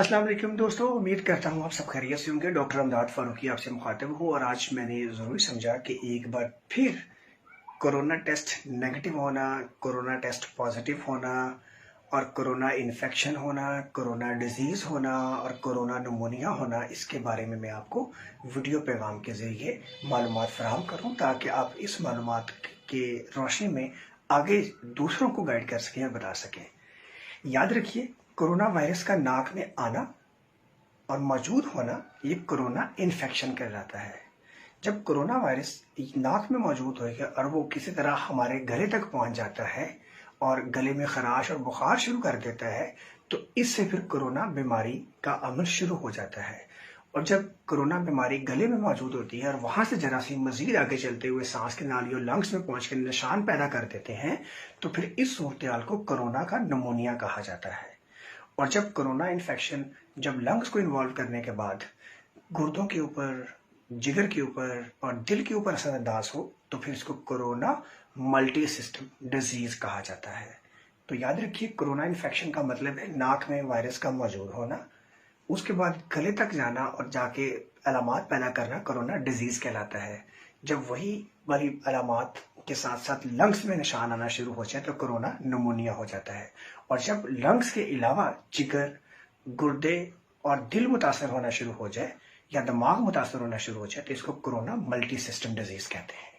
अस्सलाम वालेकुम दोस्तों, उम्मीद करता हूँ आप सब खैरियत से होंगे। डॉक्टर अमदाद फारूकी आपसे मुखातिब हूँ और आज मैंने ज़रूरी समझा कि एक बार फिर कोरोना टेस्ट नेगेटिव होना, कोरोना टेस्ट पॉजिटिव होना और कोरोना इन्फेक्शन होना, कोरोना डिजीज़ होना और कोरोना न्यूमोनिया होना, इसके बारे में मैं आपको वीडियो पैगाम के ज़रिए मालूमात फराहम करूँ ताकि आप इस मालूमात के रोशनी में आगे दूसरों को गाइड कर सकें और बता सकें। याद रखिए, कोरोना वायरस का नाक में आना और मौजूद होना ये कोरोना इन्फेक्शन कहलाता है। जब कोरोना वायरस नाक में मौजूद होगा और वो किसी तरह हमारे गले तक पहुंच जाता है और गले में खराश और बुखार शुरू कर देता है, तो इससे फिर कोरोना बीमारी का अमल शुरू हो जाता है। और जब कोरोना बीमारी गले में मौजूद होती है और वहां से जरासीम मजीद आगे चलते हुए सांस की नालियों लंग्स में पहुंचकर निशान पैदा कर देते हैं, तो फिर इस सूरत को कोरोना का न्यूमोनिया कहा जाता है। और जब कोरोना इन्फेक्शन जब लंग्स को इन्वॉल्व करने के बाद गुर्दों के ऊपर, जिगर के ऊपर और दिल के ऊपर असरअंदाज हो, तो फिर इसको कोरोना मल्टी सिस्टम डिजीज कहा जाता है। तो याद रखिए, कोरोना इन्फेक्शन का मतलब है नाक में वायरस का मौजूद होना, उसके बाद गले तक जाना और जाके अलामात पैदा करना कोरोना डिजीज कहलाता है। जब वही वाली अलामात के साथ साथ लंग्स में निशान आना शुरू हो जाए तो कोरोना न्यूमोनिया हो जाता है। और जब लंग्स के अलावा जिगर, गुर्दे और दिल मुतासर होना शुरू हो जाए या दिमाग मुतासर होना शुरू हो जाए तो इसको कोरोना मल्टी सिस्टम डिजीज कहते हैं।